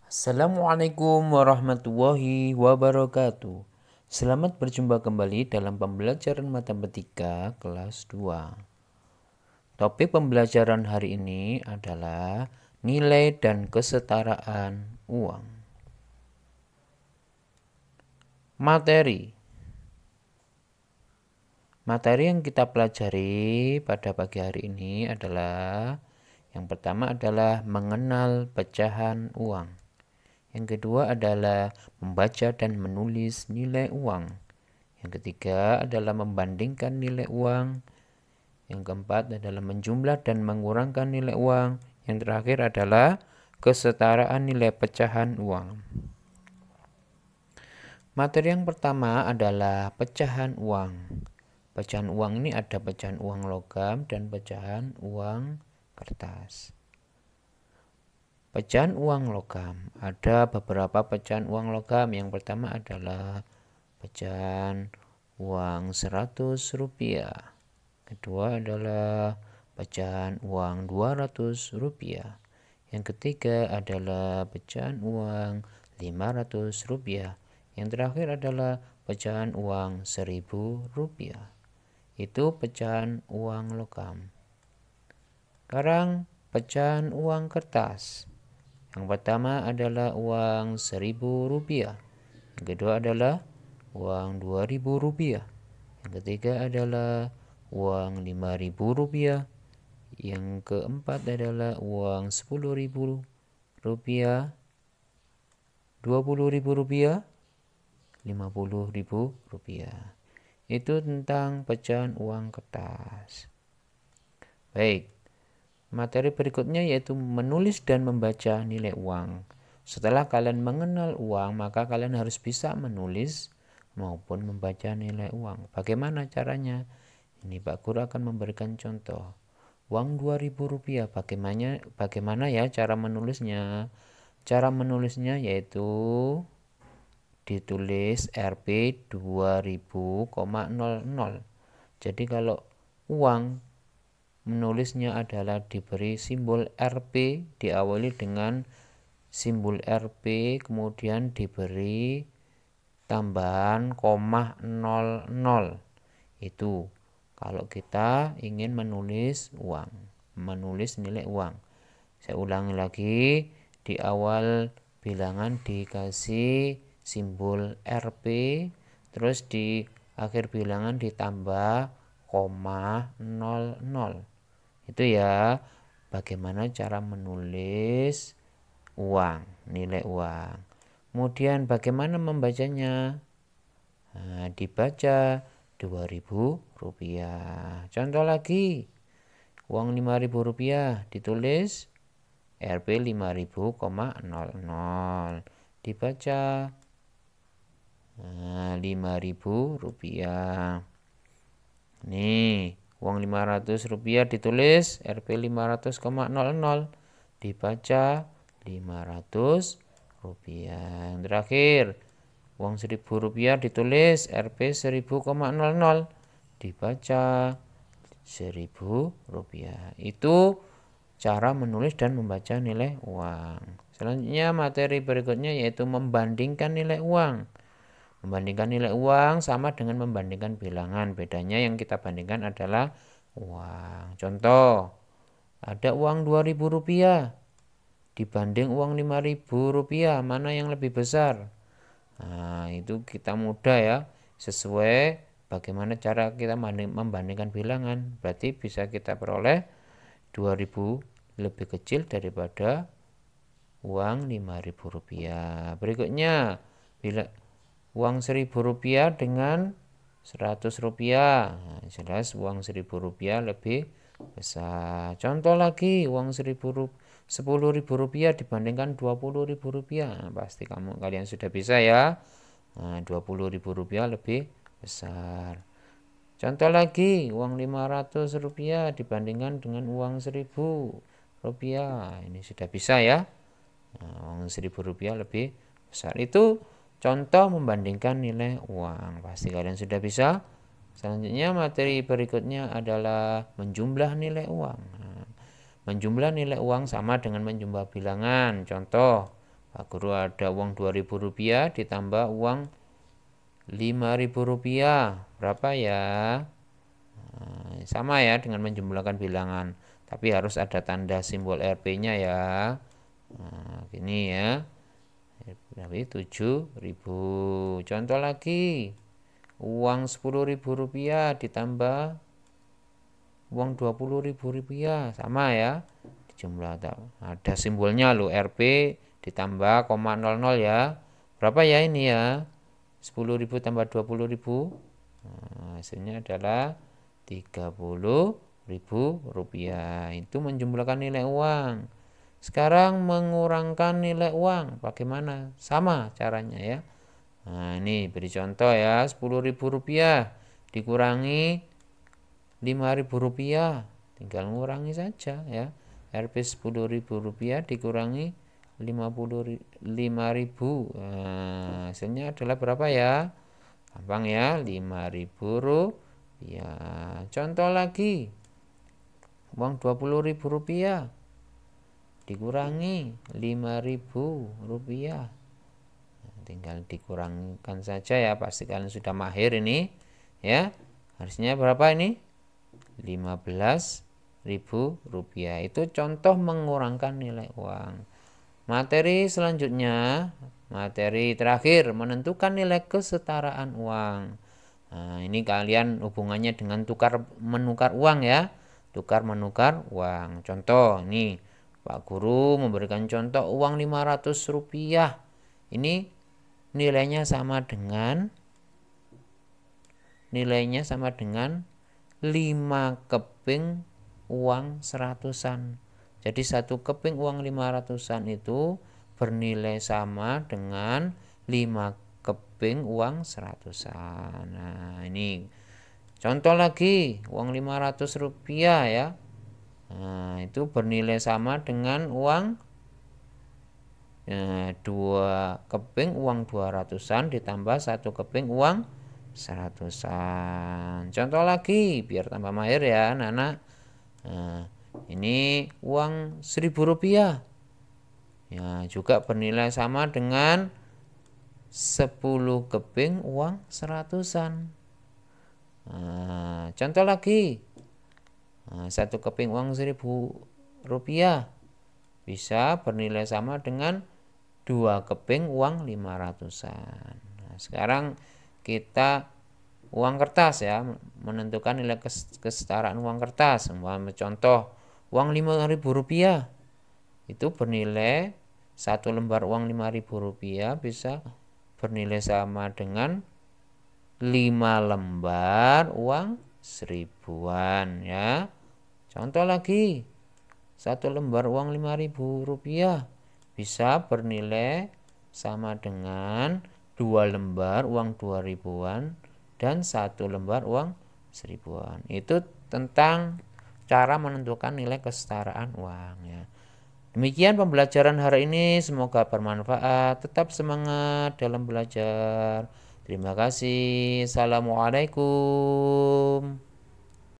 Assalamualaikum warahmatullahi wabarakatuh. Selamat berjumpa kembali dalam pembelajaran matematika kelas 2. Topik pembelajaran hari ini adalah nilai dan kesetaraan uang. Materi yang kita pelajari pada pagi hari ini adalah yang pertama adalah mengenal pecahan uang. Yang kedua adalah membaca dan menulis nilai uang. Yang ketiga adalah membandingkan nilai uang. Yang keempat adalah menjumlah dan mengurangkan nilai uang. Yang terakhir adalah kesetaraan nilai pecahan uang. Materi yang pertama adalah pecahan uang. Pecahan uang ini ada pecahan uang logam dan pecahan uang kertas. Pecahan uang logam. Ada beberapa pecahan uang logam. Yang pertama adalah pecahan uang 100 rupiah. Kedua adalah pecahan uang 200 rupiah. Yang ketiga adalah pecahan uang 500 rupiah. Yang terakhir adalah pecahan uang 1000 rupiah. Itu pecahan uang logam. Sekarang pecahan uang kertas. Yang pertama adalah uang 1000 rupiah. Yang kedua adalah uang 2000 rupiah. Yang ketiga adalah uang 5000 rupiah. Yang keempat adalah uang 10.000 rupiah, 20.000 rupiah, 50.000 rupiah. Itu tentang pecahan uang kertas. Baik. Materi berikutnya yaitu menulis dan membaca nilai uang. Setelah kalian mengenal uang, maka kalian harus bisa menulis maupun membaca nilai uang. Bagaimana caranya? Ini Pak Guru akan memberikan contoh. Uang 2000 rupiah, bagaimana ya cara menulisnya? Cara menulisnya yaitu ditulis Rp 2000,00. Jadi kalau uang menulisnya adalah diberi simbol Rp, diawali dengan simbol Rp, kemudian diberi tambahan koma 00. Itu kalau kita ingin menulis uang, menulis nilai uang. Saya ulangi lagi, di awal bilangan dikasih simbol Rp, terus di akhir bilangan ditambah koma 00. Itu ya bagaimana cara menulis uang, nilai uang. Kemudian bagaimana membacanya? Nah, dibaca 2000 rupiah. Contoh lagi, uang 5000 rupiah ditulis Rp 5000,00. Dibaca 5000 rupiah. Nih, uang 500 rupiah ditulis Rp 500,00. Dibaca 500 rupiah. Yang terakhir, uang 1000 rupiah ditulis Rp 1000,00. Dibaca 1000 rupiah. Itu cara menulis dan membaca nilai uang. Selanjutnya materi berikutnya yaitu membandingkan nilai uang. Membandingkan nilai uang sama dengan membandingkan bilangan. Bedanya yang kita bandingkan adalah uang. Contoh, ada uang 2000 rupiah dibanding uang 5000 rupiah. Mana yang lebih besar? Nah, itu kita mudah ya. Sesuai bagaimana cara kita membandingkan bilangan. Berarti bisa kita peroleh 2000 lebih kecil daripada uang 5000 rupiah. Berikutnya, bila uang 1000 rupiah dengan 100 rupiah. Nah, jelas uang 1000 rupiah lebih besar. Contoh lagi, uang 10.000 rupiah dibandingkan 20.000 rupiah. Nah, pasti kalian sudah bisa ya. Nah, 20.000 rupiah lebih besar. Contoh lagi, uang 500 rupiah dibandingkan dengan uang 1000 rupiah. Ini sudah bisa ya. Nah, uang 1000 rupiah lebih besar. Itu contoh membandingkan nilai uang. Pasti kalian sudah bisa. Selanjutnya materi berikutnya adalah menjumlah nilai uang. Nah, menjumlah nilai uang sama dengan menjumlah bilangan. Contoh, Pak Guru ada uang Rp2.000 ditambah uang Rp5.000. Berapa ya? Nah, sama ya dengan menjumlahkan bilangan. Tapi harus ada tanda simbol Rp-nya ya. Nah, gini ya. Berarti 7.000. Contoh lagi. Uang Rp10.000 ditambah uang Rp20.000. Sama ya. Jumlah ada simbolnya loh, Rp ditambah 0,00 ya. Berapa ya ini ya? 10.000 tambah 20.000. Nah, hasilnya adalah Rp30.000. Itu menjumlahkan nilai uang. Sekarang mengurangkan nilai uang. Bagaimana? Sama caranya ya. Nah, ini beri contoh ya. Rp10.000 dikurangi Rp5.000. Tinggal mengurangi saja ya. Rp Rp10.000 dikurangi 5.000. Nah, hasilnya adalah berapa ya? Gampang ya, Rp5.000. Contoh lagi. Uang Rp20.000 dikurangi Rp5.000. Tinggal dikurangkan saja ya, pasti kalian sudah mahir ini ya. Harusnya berapa ini? Rp15.000. Itu contoh mengurangkan nilai uang. Materi selanjutnya, materi terakhir, menentukan nilai kesetaraan uang. Nah, ini kalian hubungannya dengan menukar uang ya. Tukar menukar uang. Contoh, ini Pak Guru memberikan contoh uang Rp500. Ini nilainya sama dengan 5 keping uang 100-an. Jadi 1 keping uang 500-an itu bernilai sama dengan 5 keping uang 100-an. Nah, ini contoh lagi, uang Rp500 ya. Nah, itu bernilai sama dengan uang 2 keping uang 200-an ditambah 1 keping uang 100-an. Contoh lagi, biar tambah mahir ya anak-anak. Nah, ini uang Rp1.000. Ya, juga bernilai sama dengan 10 keping uang 100-an. Nah, contoh lagi. 1 keping uang Rp1.000 bisa bernilai sama dengan 2 keping uang 500-an. Nah, sekarang kita uang kertas ya, menentukan nilai kesetaraan uang kertas. Contoh, uang Rp5.000 itu bernilai 1 lembar uang Rp5.000 bisa bernilai sama dengan 5 lembar uang 1000-an ya. Contoh lagi, 1 lembar uang Rp5.000 bisa bernilai sama dengan 2 lembar uang 2000-an dan 1 lembar uang 1000-an. Itu tentang cara menentukan nilai kesetaraan uang ya. Demikian pembelajaran hari ini, semoga bermanfaat. Tetap semangat dalam belajar. Terima kasih. Assalamualaikum.